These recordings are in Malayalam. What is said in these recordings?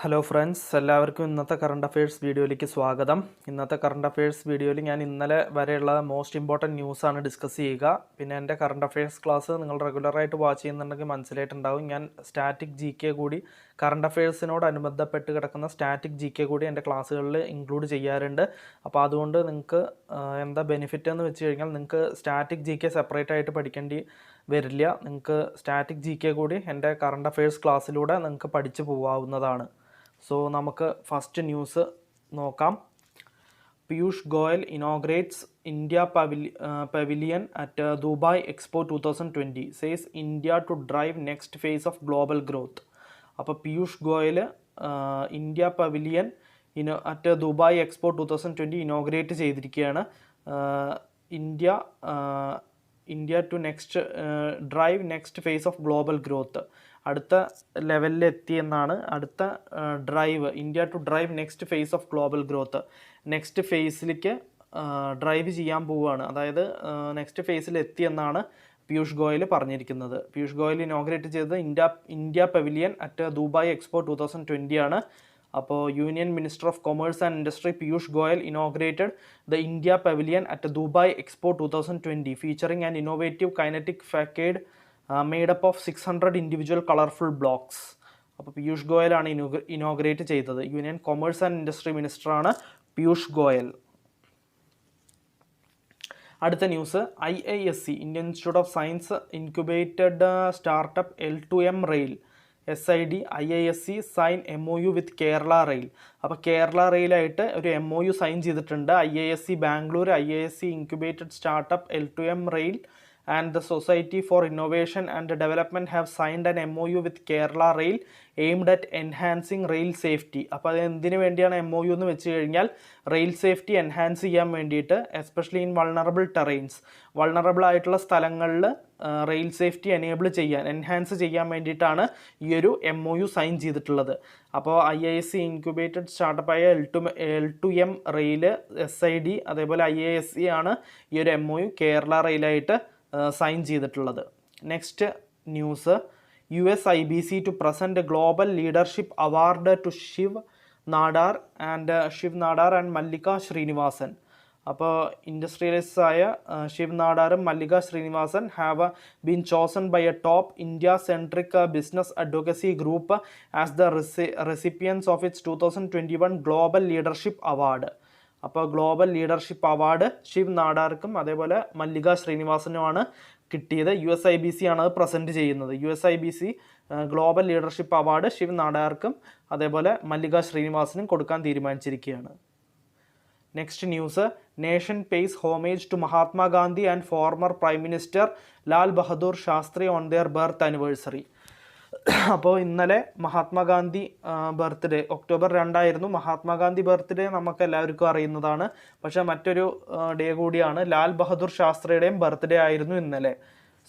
ഹലോ ഫ്രണ്ട്സ്, എല്ലാവർക്കും ഇന്നത്തെ കറണ്ട് അഫയേഴ്സ് വീഡിയോയിലേക്ക് സ്വാഗതം. ഇന്നത്തെ കറണ്ട് അഫയേഴ്സ് വീഡിയോയിൽ ഞാൻ ഇന്നലെ വരെയുള്ള മോസ്റ്റ് ഇമ്പോർട്ടൻറ്റ് ന്യൂസാണ് ഡിസ്കസ് ചെയ്യുക. പിന്നെ എൻ്റെ കറണ്ട് അഫയേഴ്സ് ക്ലാസ് നിങ്ങൾ റെഗുലറായിട്ട് വാച്ച് ചെയ്യുന്നുണ്ടെങ്കിൽ മനസ്സിലായിട്ടുണ്ടാവും. ഞാൻ സ്റ്റാറ്റിക് ജി കെ കൂടി കറണ്ട് അഫയേഴ്സിനോടനുബന്ധപ്പെട്ട് കിടക്കുന്ന സ്റ്റാറ്റിക് ജി കെ കൂടി എൻ്റെ ക്ലാസ്സുകളിൽ ഇൻക്ലൂഡ് ചെയ്യാറുണ്ട്. അപ്പോൾ അതുകൊണ്ട് നിങ്ങൾക്ക് എന്താ ബെനിഫിറ്റ് എന്ന് വെച്ച് കഴിഞ്ഞാൽ നിങ്ങൾക്ക് സ്റ്റാറ്റിക് ജി കെ സെപ്പറേറ്റ് ആയിട്ട് പഠിക്കേണ്ടി വരില്ല. നിങ്ങൾക്ക് സ്റ്റാറ്റിക് ജി കെ കൂടി എൻ്റെ കറണ്ട് അഫയേഴ്സ് ക്ലാസ്സിലൂടെ നിങ്ങൾക്ക് പഠിച്ചു പോകാവുന്നതാണ്. സോ നമുക്ക് ഫസ്റ്റ് ന്യൂസ് നോക്കാം. Piyush Goyal inaugurates India pavilion at Dubai Expo 2020 says India to drive next phase of global growth. അപ്പോൾ Piyush Goyal India pavilion at Dubai Expo 2020 inaugurate ചെയ്തിരിക്കുകയാണ്. India to drive next phase of global growth, അടുത്ത ലെവലിൽ എത്തിയെന്നാണ്. അടുത്ത India to drive next phase of global growth, next ഫേസിലേക്ക് ഡ്രൈവ് ചെയ്യാൻ പോവുകയാണ്. അതായത് നെക്സ്റ്റ് ഫേസിൽ എത്തിയെന്നാണ് പീയൂഷ് ഗോയൽ പറഞ്ഞിരിക്കുന്നത്. പീയൂഷ് ഗോയൽ ഇനോഗ്രേറ്റ് ചെയ്തത് India pavilion at Dubai Expo 2020 ആണ്. അപ്പോൾ union minister of commerce and industry Piyush Goyal inaugurated the India pavilion at Dubai Expo 2020 featuring an innovative kinetic facade made up of 600 individual colourful blocks. അപ്പോൾ പീയൂഷ് ഗോയലാണ് ഇനോഗ്രേറ്റ് ചെയ്തത്. യൂണിയൻ കൊമേഴ്സ് ആൻഡ് ഇൻഡസ്ട്രി മിനിസ്റ്ററാണ് പീയൂഷ് ഗോയൽ. അടുത്ത news, IISc Indian Institute of Science incubated startup L2M rail SID IISc sign MOU with Kerala rail. അപ്പോൾ കേരള റെയിലായിട്ട് ഒരു MOU സൈൻ ചെയ്തിട്ടുണ്ട്. IISc Bangalore, IISc incubated startup L2M rail and the Society for Innovation and Development have signed an MOU with Kerala Rail aimed at enhancing rail safety. അപ്പോൾ അത് എന്തിനു വേണ്ടിയാണ് MOU എന്ന് വെച്ച് കഴിഞ്ഞാൽ റെയിൽ സേഫ്റ്റി എൻഹാൻസ് ചെയ്യാൻ വേണ്ടിയിട്ട്, especially in vulnerable terrains, vulnerable ആയിട്ടുള്ള സ്ഥലങ്ങളിൽ റെയിൽ സേഫ്റ്റി എൻഹാൻസ് ചെയ്യാൻ വേണ്ടിയിട്ടാണ് ഈ ഒരു MOU സൈൻ ചെയ്തിട്ടുള്ളത്. അപ്പോൾ IISc ഇൻക്യുബേറ്റഡ് സ്റ്റാർട്ടപ്പായ L2M റെയിൽ, SID അതേപോലെ IISc ആണ് ഈ ഒരു MOU കേരള റെയിലായിട്ട് സൈൻ ചെയ്തിട്ടുള്ളത്. Next news, USIBC to present global leadership award to Shiv Nadar and Mallika Srinivasan. അപ്പോൾ ഇൻഡസ്ട്രിയലിസ്റ്റ് ആയ ശിവ് നാടാറും Mallika Srinivasan have been chosen by a top India centric business advocacy group as the recipients of its 2021 global leadership award. അപ്പോൾ ഗ്ലോബൽ ലീഡർഷിപ്പ് അവാർഡ് ശിവ് നാടാർക്കും അതേപോലെ മല്ലിക ശ്രീനിവാസനുമാണ് കിട്ടിയത്. USIBC ആണ് അത് പ്രസൻറ്റ് ചെയ്യുന്നത്. USIBC global leadership award Shiv നാടാർക്കും അതേപോലെ മല്ലിക ശ്രീനിവാസനും കൊടുക്കാൻ തീരുമാനിച്ചിരിക്കുകയാണ്. Next news, nation pays homage to Mahatma Gandhi and former prime minister Lal Bahadur Shastri on their birth anniversary. അപ്പോൾ ഇന്നലെ Mahatma Gandhi birthday, October 2 Mahatma Gandhi birthday നമുക്ക് എല്ലാവർക്കും അറിയുന്നതാണ്. പക്ഷേ മറ്റൊരു ഡേ കൂടിയാണ്, ലാൽ ബഹദൂർ ശാസ്ത്രിയുടെയും ബർത്ത്ഡേ ആയിരുന്നു ഇന്നലെ.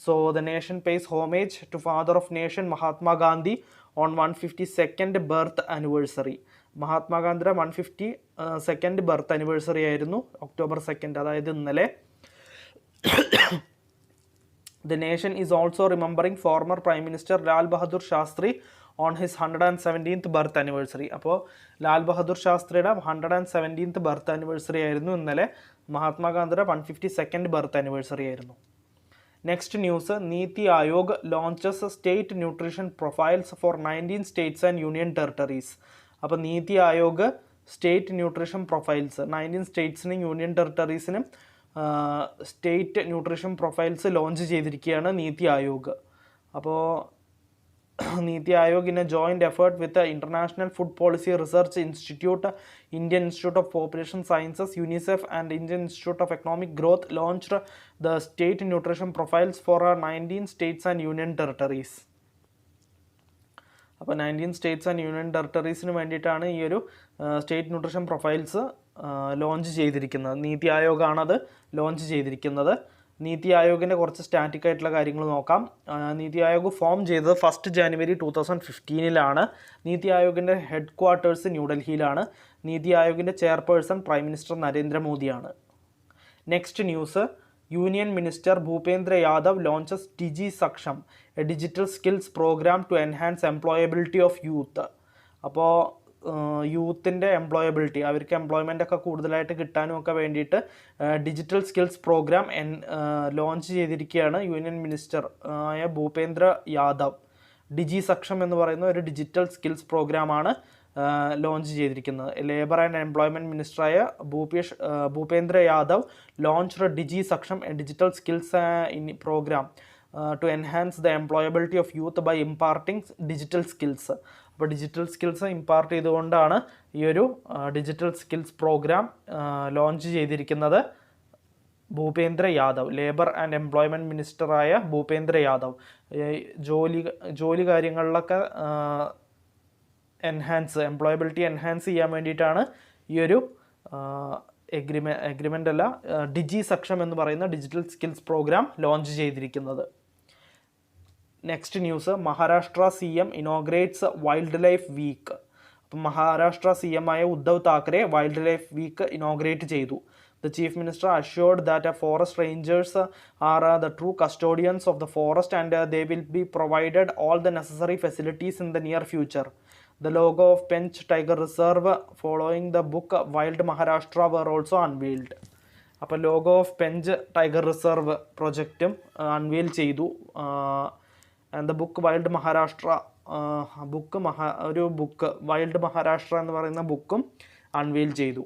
So the nation pays homage to father of nation Mahatma Gandhi on 152nd birth anniversary. മഹാത്മാഗാന്ധിയുടെ 152nd ബർത്ത് ആനിവേഴ്സറി ആയിരുന്നു ഒക്ടോബർ 2, അതായത് ഇന്നലെ. The nation is also remembering former Prime Minister Lal Bahadur Shastri on his 117th birth anniversary. അപ്പോൾ ലാൽ ബഹദൂർ ശാസ്ത്രിയുടെ 117th ബർത്ത് ആനിവേഴ്സറി ആയിരുന്നു ഇന്നലെ. മഹാത്മാഗാന്ധിയുടെ 152nd ബർത്ത് ആനിവേഴ്സറി ആയിരുന്നു. Next news, NITI Aayog launches state nutrition profiles for 19 states and union territories. അപ്പോൾ NITI Aayog state nutrition profiles 19 സ്റ്റേറ്റ്സിനും യൂണിയൻ ടെറിട്ടറീസിനും സ്റ്റേറ്റ് ന്യൂട്രീഷൻ പ്രൊഫൈൽസ് ലോഞ്ച് ചെയ്തിരിക്കുകയാണ് നീതി ആയോഗ്. അപ്പോൾ NITI Aayog in a joint effort with International Food Policy Research Institute, Indian Institute of Population Sciences, UNICEF and Indian Institute of economic growth launched the state nutrition profiles for 19 states and union territories. അപ്പോൾ 19 സ്റ്റേറ്റ്സ് ആൻഡ് യൂണിയൻ ടെറിട്ടറീസിന് വേണ്ടിയിട്ടാണ് ഈ ഒരു സ്റ്റേറ്റ് ന്യൂട്രീഷൻ പ്രൊഫൈൽസ് ലോഞ്ച് ചെയ്തിരിക്കുന്നത്. നീതി ആയോഗാണത് ലോഞ്ച് ചെയ്തിരിക്കുന്നത്. നീതി ആയോഗിൻ്റെ കുറച്ച് സ്റ്റാറ്റിക് ആയിട്ടുള്ള കാര്യങ്ങൾ നോക്കാം. നീതി ആയോഗ് ഫോം ചെയ്തത് 1 ജനുവരി 2015 നീതി ആയോഗിൻ്റെ ഹെഡ് ക്വാർട്ടേഴ്സ് ന്യൂഡൽഹിയിലാണ്. നീതി ആയോഗിൻ്റെ ചെയർപേഴ്സൺ പ്രൈം മിനിസ്റ്റർ നരേന്ദ്രമോദിയാണ്. Next news, Union Minister Bhupendra Yadav launches Digi Saksham, a digital skills program to enhance employability of youth. അപ്പോൾ യൂത്തിൻ്റെ എംപ്ലോയബിലിറ്റി, അവർക്ക് എംപ്ലോയ്മെൻ്റ് ഒക്കെ കൂടുതലായിട്ട് കിട്ടാനും ഒക്കെ വേണ്ടിയിട്ട് ഡിജിറ്റൽ സ്കിൽസ് പ്രോഗ്രാം ലോഞ്ച് ചെയ്തിരിക്കുകയാണ് യൂണിയൻ മിനിസ്റ്റർ ആയ ഭൂപേന്ദ്ര യാദവ്. ഡിജി സക്ഷം എന്ന് പറയുന്ന ഒരു ഡിജിറ്റൽ സ്കിൽസ് പ്രോഗ്രാമാണ് ലോഞ്ച് ചെയ്തിരിക്കുന്നത്. ലേബർ ആൻഡ് എംപ്ലോയ്മെൻറ്റ് മിനിസ്റ്ററായ Bhupendra Yadav launched Digi Saksham a digital skills programme to enhance the employability of youth by imparting digital skills. അപ്പോൾ ഡിജിറ്റൽ സ്കിൽസ് ഇമ്പാർട്ട് ചെയ്തുകൊണ്ടാണ് ഈ ഒരു ഡിജിറ്റൽ സ്കിൽസ് പ്രോഗ്രാം ലോഞ്ച് ചെയ്തിരിക്കുന്നത് Bhupendra Yadav, labour and employment മിനിസ്റ്ററായ ഭൂപേന്ദ്ര യാദവ്. ജോലി കാര്യങ്ങളിലൊക്കെ എംപ്ലോയബിലിറ്റി എൻഹാൻസ് ചെയ്യാൻ വേണ്ടിയിട്ടാണ് ഈ ഒരു എഗ്രിമെൻ്റ് അല്ല ഡിജി സക്ഷം എന്ന് പറയുന്ന ഡിജിറ്റൽ സ്കിൽസ് പ്രോഗ്രാം ലോഞ്ച് ചെയ്തിരിക്കുന്നത്. Next news, Maharashtra CM inaugurates wildlife week. അപ്പം മഹാരാഷ്ട്ര CM ആയ Uddhav Thackeray wildlife week inaugurate ചെയ്തു. The Chief Minister assured that forest rangers are the true custodians of the forest and they will be provided all the necessary facilities in the near future. The logo of Pench Tiger Reserve following the book Wild Maharashtra were also unveiled. അപ്പോൾ logo of Pench tiger reserve പ്രൊജക്റ്റും അൺവെയിൽ ചെയ്തു. And the book wild Maharashtra ഒരു ബുക്ക് വൈൽഡ് മഹാരാഷ്ട്ര എന്ന് പറയുന്ന ബുക്കും അൺവെയിൽ ചെയ്തു.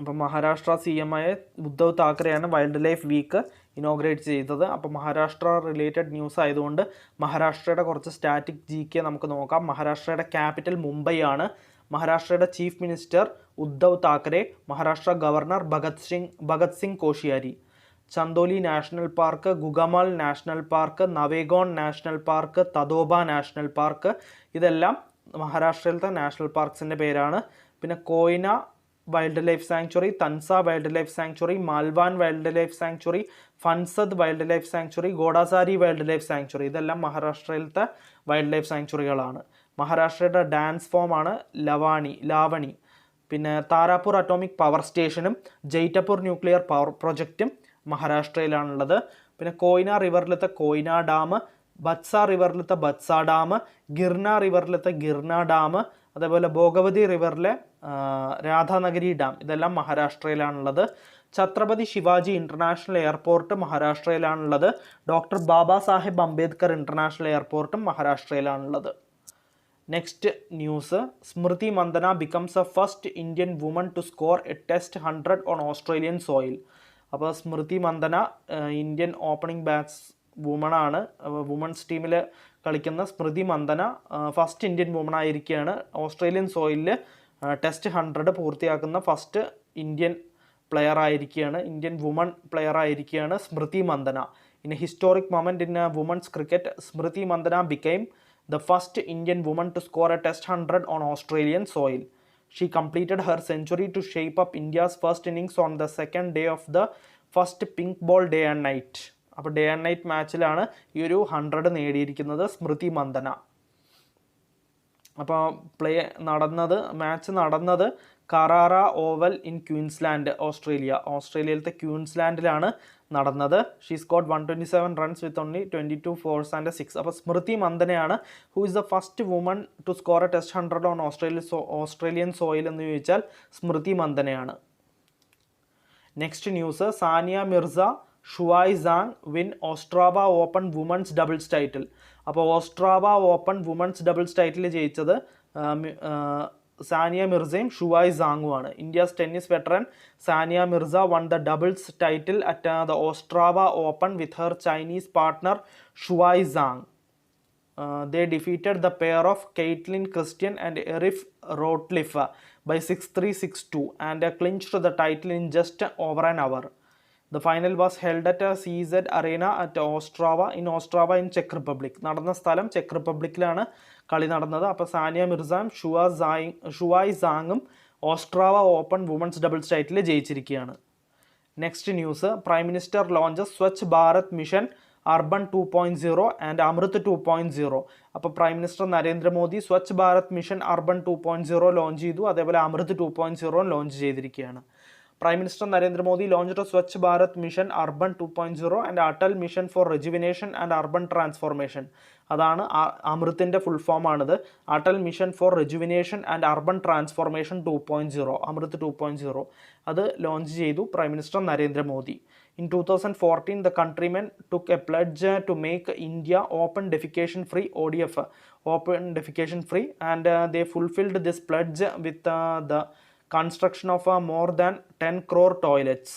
അപ്പം മഹാരാഷ്ട്ര CM ആയ ഉദ്ധവ് താക്കറെയാണ് വൈൽഡ് ലൈഫ് വീക്ക് ഇനോഗ്രേറ്റ് ചെയ്തത്. അപ്പോൾ മഹാരാഷ്ട്ര റിലേറ്റഡ് ന്യൂസ് ആയതുകൊണ്ട് മഹാരാഷ്ട്രയുടെ കുറച്ച് സ്റ്റാറ്റിക് GK നമുക്ക് നോക്കാം. മഹാരാഷ്ട്രയുടെ ക്യാപിറ്റൽ മുംബൈ ആണ്. മഹാരാഷ്ട്രയുടെ chief minister Uddhav Thackeray, Maharashtra governor Bhagat Singh Koshyari. Chandoli national park, Gugamal national park, Navegaon national park, Tadoba national park, ഇതെല്ലാം മഹാരാഷ്ട്രയിലത്തെ നാഷണൽ പാർക്സിൻ്റെ പേരാണ്. പിന്നെ Koyna wildlife sanctuary, Tansa wildlife sanctuary, Malvan wildlife sanctuary, Phansad wildlife sanctuary, Godasari wildlife sanctuary, ഇതെല്ലാം മഹാരാഷ്ട്രയിലത്തെ വൈൽഡ് ലൈഫ് സാങ്ച്വറികളാണ്. മഹാരാഷ്ട്രയുടെ ഡാൻസ് ഫോമാണ് ലാവണി. പിന്നെ താരാപൂർ അറ്റോമിക് പവർ സ്റ്റേഷനും ജയ്റ്റപൂർ ന്യൂക്ലിയർ പവർ പ്രൊജക്റ്റും മഹാരാഷ്ട്രയിലാണുള്ളത്. പിന്നെ കോയ്ന റിവറിലത്തെ കോയ്ന ഡാം, ബത്സ റിവറിലത്തെ ബത്സ ഡാം, ഗിർന റിവറിലത്തെ ഗിർന ഡാം, അതേപോലെ ഭോഗവതി റിവറിലെ രാധാനഗരി ഡാം, ഇതെല്ലാം മഹാരാഷ്ട്രയിലാണുള്ളത്. ഛത്രപതി ശിവാജി ഇൻ്റർനാഷണൽ എയർപോർട്ട് മഹാരാഷ്ട്രയിലാണുള്ളത്. ഡോക്ടർ ബാബാ സാഹേബ് അംബേദ്കർ ഇൻ്റർനാഷണൽ എയർപോർട്ടും മഹാരാഷ്ട്രയിലാണുള്ളത്. Next news, Smriti Mandhana becomes a first Indian woman to score a test 100 on Australian soil. അപ്പോൾ സ്മൃതി മന്ദന ഇന്ത്യൻ ഓപ്പണിംഗ് വുമണാണ്. വുമൺസ് ടീമിൽ കളിക്കുന്ന Smriti Mandhana first Indian woman ആയിരിക്കുകയാണ്. ഓസ്ട്രേലിയൻ സോയിലിൽ ടെസ്റ്റ് 100 പൂർത്തിയാക്കുന്ന ഫസ്റ്റ് ഇന്ത്യൻ പ്ലെയർ ആയിരിക്കുകയാണ്, ഇന്ത്യൻ വുമൺ പ്ലെയർ ആയിരിക്കുകയാണ് Smriti Mandhana. In a historic moment in women's cricket, Smriti Mandhana became the first Indian woman to score a test 100 on Australian soil. She completed her century to shape up India's first innings on the second day of the first pink ball day and night. അപ്പോൾ ഡേ ആൻഡ് നൈറ്റ് മാച്ചിലാണ് ഈ ഒരു 100 നേടിയിരിക്കുന്നത് സ്മൃതി മന്ദന. അപ്പോൾ മാച്ച് നടന്നത് കറാറ ഓവൽ ഇൻ ക്വീൻസ്ലാൻഡ്, ഓസ്ട്രേലിയയിലത്തെ ക്വീൻസ്ലാൻഡിലാണ് നടന്നത്. She scored 127 runs with only 22 fours and 6. അപ്പോൾ സ്മൃതി മന്ദനയാണ് who is the first woman to score a test 100 on Australian soil എന്ന് ചോദിച്ചാൽ സ്മൃതി മന്ദനയാണ്. Next news, Sania Mirza Shuai Zhang win Ostrava Open women's doubles title. അപ്പോൾ Ostrava Open women's doubles title ജയിച്ചത് സാനിയ മിർസയും ഷുവായ് സാങ്ങുമാണ്. India's tennis veteran Sania Mirza won the doubles title at the Ostrava Open with her Chinese partner Shuai Zhang. They defeated the pair of Caitlin Christian and Erif Rotliff by 6-3, 6-2 and clinched the title in just over an hour. The final was held at CZ Arena at Ostrava in Czech Republic. നടന്ന സ്ഥലം ചെക്ക് റിപ്പബ്ലിക്കിലാണ് കളി നടന്നത്. അപ്പോൾ സാനിയ മിർസയും ഷുവായ് സാങ്ങും Ostrava Open women's doubles title ജയിച്ചിരിക്കുകയാണ്. Next news, prime minister launches Swachh Bharat mission urban 2.0 and Amrut 2.0. അപ്പോൾ prime minister Narendra Modi Swachh Bharat mission urban 2.0 launch ചെയ്തു. അതേപോലെ അമൃത് 2.0 ലോഞ്ച് ചെയ്തിരിക്കുകയാണ്. Prime Minister Narendra Modi launched a Swachh Bharat Mission Urban 2.0 and Atal Mission for Rejuvenation and Urban Transformation. അതാണ് അമൃത്തിൻ്റെ ഫുൾ ഫോം ആണിത്. Atal mission four rejuvenation and urban transformation 2.0, അമൃത് 2.0. അത് ലോഞ്ച് ചെയ്തു prime minister Narendra Modi. In 2014, the countrymen took a pledge to make India open defecation free, ODF, open defecation free, and they fulfilled this pledge with the construction of more than 10 crore toilets.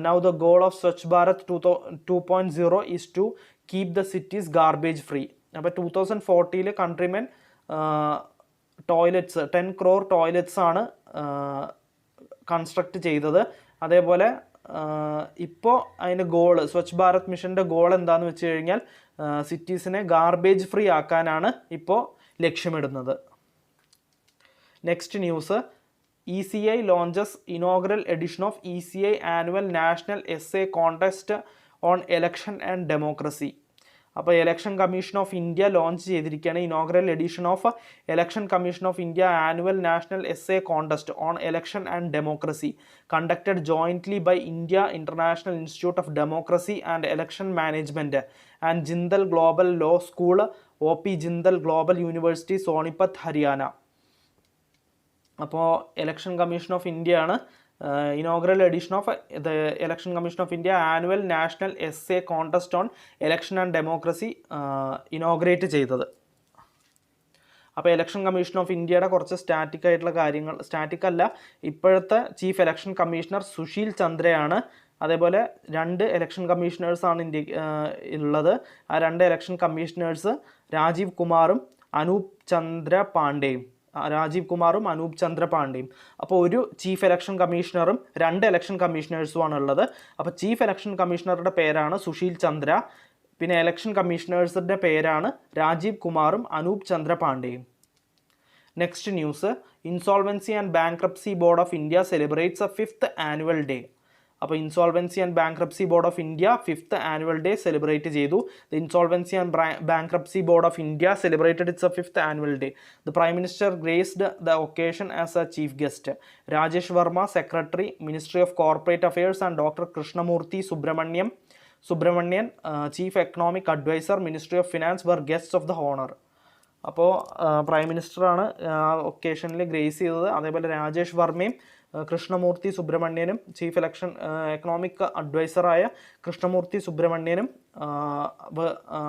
Now the goal of Swachh Bharat 2.0 is to keep the cities garbage free. അപ്പോൾ 2040 കൺട്രിമെൻ ടോയ്ലറ്റ്സ് 10 crore ടോയ്ലറ്റ്സ് ആണ് കൺസ്ട്രക്ട് ചെയ്തത്. അതേപോലെ ഇപ്പോൾ അതിൻ്റെ ഗോള്, സ്വച്ഛ് ഭാരത് മിഷൻ്റെ ഗോൾ എന്താണെന്ന് വെച്ച് കഴിഞ്ഞാൽ സിറ്റീസിനെ ഗാർബേജ് ഫ്രീ ആക്കാനാണ് ഇപ്പോൾ ലക്ഷ്യമിടുന്നത്. Next news, ECI launches inaugural edition of ECI Annual National Essay Contest on Election and Democracy. അപ്പോൾ election commission of India launch ചെയ്തിരിക്കുകയാണ് inaugural edition of election commission of India annual national essay contest on election and democracy conducted jointly by India international institute of democracy and election management and Jindal global law school, OP Jindal global university, Sonipat, Haryana. അപ്പോൾ ഇലക്ഷൻ കമ്മീഷൻ ഓഫ് ഇന്ത്യയാണ് inaugural edition of the election commission of India annual national essay contest on election and democracy inaugurate ചെയ്തത്. അപ്പോൾ ഇലക്ഷൻ കമ്മീഷൻ ഓഫ് ഇന്ത്യയുടെ കുറച്ച് സ്റ്റാറ്റിക് ആയിട്ടുള്ള കാര്യങ്ങൾ, സ്റ്റാറ്റിക് അല്ല, ഇപ്പോഴത്തെ ചീഫ് ഇലക്ഷൻ കമ്മീഷണർ സുശീൽ ചന്ദ്രയാണ്. അതേപോലെ 2 ഇലക്ഷൻ കമ്മീഷണേഴ്സാണ് ഇന്ത്യ ഉള്ളത്. ആ 2 ഇലക്ഷൻ കമ്മീഷണേഴ്സ് രാജീവ് കുമാറും അനൂപ് ചന്ദ്ര പാണ്ഡെയും. അപ്പോൾ ഒരു ചീഫ് ഇലക്ഷൻ കമ്മീഷണറും 2 ഇലക്ഷൻ കമ്മീഷണേഴ്സുമാണ് ഉള്ളത്. അപ്പോൾ ചീഫ് ഇലക്ഷൻ കമ്മീഷണറുടെ പേരാണ് സുശീൽ ചന്ദ്ര, പിന്നെ ഇലക്ഷൻ കമ്മീഷണേഴ്സിൻ്റെ പേരാണ് രാജീവ് കുമാറും അനൂപ് ചന്ദ്ര പാണ്ഡെയും. Next news, insolvency and bankruptcy board of India celebrates 5th annual day. അപ്പോൾ insolvency and bankruptcy board of India 5th annual day celebrate ചെയ്തു. The insolvency and bankruptcy board of India celebrated its 5th annual day. The prime minister graced the occasion as a chief guest. Rajesh Verma, secretary, ministry of corporate affairs, and doctor Krishnamurthy Subramanian, chief economic adviser, ministry of finance were guests of the honour. അപ്പോൾ പ്രൈം മിനിസ്റ്ററാണ് ഒക്കേഷനിൽ ഗ്രേസ് ചെയ്തത്. അതേപോലെ രാജേഷ് വർമ്മയും കൃഷ്ണമൂർത്തി സുബ്രഹ്മണ്യനും, ചീഫ് ഇലക്ഷൻ എക്കണോമിക് അഡ്വൈസറായ കൃഷ്ണമൂർത്തി സുബ്രഹ്മണ്യനും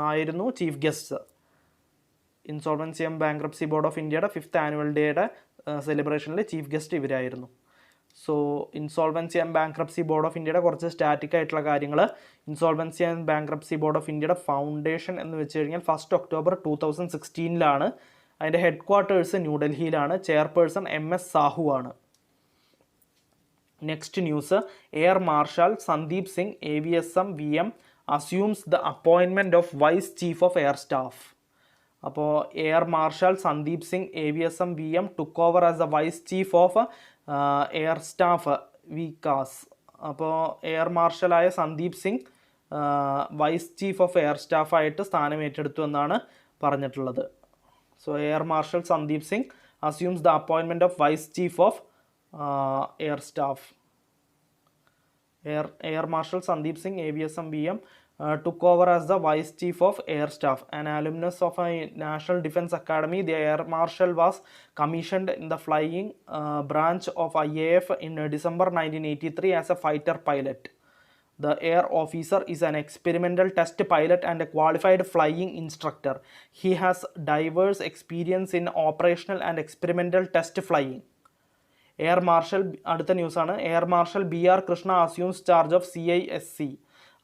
ആയിരുന്നു chief guest. Insolvency and bankruptcy board of ഇന്ത്യയുടെ 5th ആനുവൽ ഡേയുടെ സെലിബ്രേഷനിൽ ചീഫ് ഗസ്റ്റ് ഇവരായിരുന്നു. So insolvency and bankruptcy board of ഇന്ത്യയുടെ കുറച്ച് സ്റ്റാറ്റിക് ആയിട്ടുള്ള കാര്യങ്ങൾ. Insolvency and bankruptcy board of ഇന്ത്യയുടെ ഫൗണ്ടേഷൻ എന്ന് വെച്ച് കഴിഞ്ഞാൽ 1 October 2016 അതിൻ്റെ ഹെഡ് ക്വാർട്ടേഴ്സ് ന്യൂഡൽഹിയിലാണ്. ചെയർപേഴ്സൺ MS സാഹു ആണ്. Next news, air marshal Sandeep Singh AVSM VM assumes the appointment of vice chief of air staff. അപ്പോൾ air marshal Sandeep Singh AVSM VM took over as a vice chief of air staff Vikas. അപ്പോൾ എയർ മാർഷലായ Sandeep Singh vice chief of air സ്റ്റാഫായിട്ട് സ്ഥാനം ഏറ്റെടുത്തു എന്നാണ് പറഞ്ഞിട്ടുള്ളത്. So air marshal Sandeep Singh assumes the appointment of vice chief of air staff. Air Marshal Sandeep Singh AVSM VM took over as the Vice Chief of Air Staff. An alumnus of a National Defence Academy, the Air Marshal was commissioned in the flying branch of IAF in December 1983 as a fighter pilot. The air officer is an experimental test pilot and a qualified flying instructor. He has diverse experience in operational and experimental test flying. Air marshal, അടുത്ത ന്യൂസാണ്, air marshal BR Krishna assumes charge of CISC.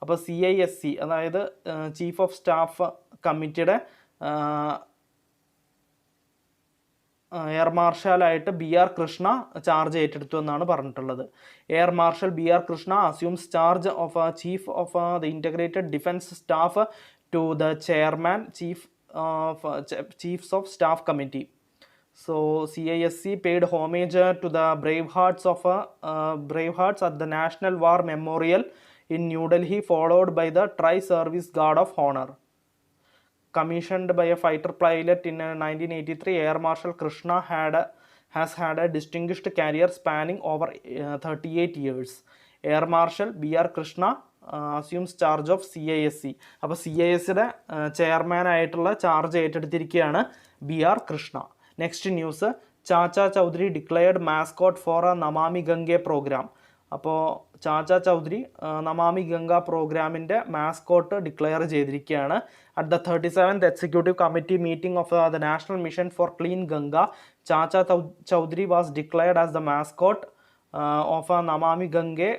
അപ്പോൾ CISC അതായത് ചീഫ് ഓഫ് സ്റ്റാഫ് കമ്മിറ്റിയുടെ എയർ മാർഷലായിട്ട് BR കൃഷ്ണ ചാർജ് ഏറ്റെടുത്തു എന്നാണ് പറഞ്ഞിട്ടുള്ളത്. Air marshal BR Krishna assumes charge of chief of the integrated defence staff to the chairman chiefs of staff committee. So CISC paid homage to the bravehearts at the National War Memorial in New Delhi, followed by the Tri-Service Guard of Honor. Commissioned by a fighter pilot in 1983, Air Marshal Krishna had has had a distinguished career spanning over 38 years. Air Marshal B.R. Krishna assumes charge of CISC. അപ്പോൾ CISCയുടെ ചെയർമാൻ ആയിട്ടുള്ള ചാർജ് ഏറ്റെടുത്തിരിക്കുകയാണ് B.R. Krishna. Next news, Chacha Chaudhary declared mascot for a Namami Gange programme. അപ്പോൾ ചാച്ച ചൗധരി നമാമി ഗംഗ പ്രോഗ്രാമിൻ്റെ മാസ്കോട്ട് ഡിക്ലെയർ ചെയ്തിരിക്കുകയാണ്. At the 37th executive committee meeting of the national mission for clean Ganga, Chacha Chaudhary was declared as the mascot of a Namami Gange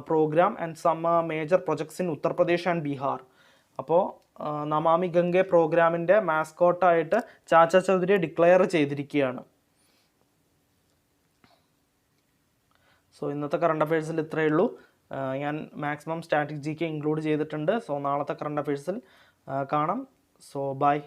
programme and some major projects in Uttar Pradesh and Bihar. അപ്പോൾ നമാമി ഗംഗെ പ്രോഗ്രാമിൻ്റെ മാസ്കോട്ടായിട്ട് ചാച്ച ചൗധരിയെ ഡിക്ലെയർ ചെയ്തിരിക്കുകയാണ്. സോ ഇന്നത്തെ കറണ്ട് അഫയേഴ്സിൽ ഇത്രയേ ഉള്ളൂ. ഞാൻ മാക്സിമം സ്റ്റാറ്റിക് GK ഇൻക്ലൂഡ് ചെയ്തിട്ടുണ്ട്. സോ നാളത്തെ കറണ്ട് അഫയേഴ്സിൽ കാണാം. So by.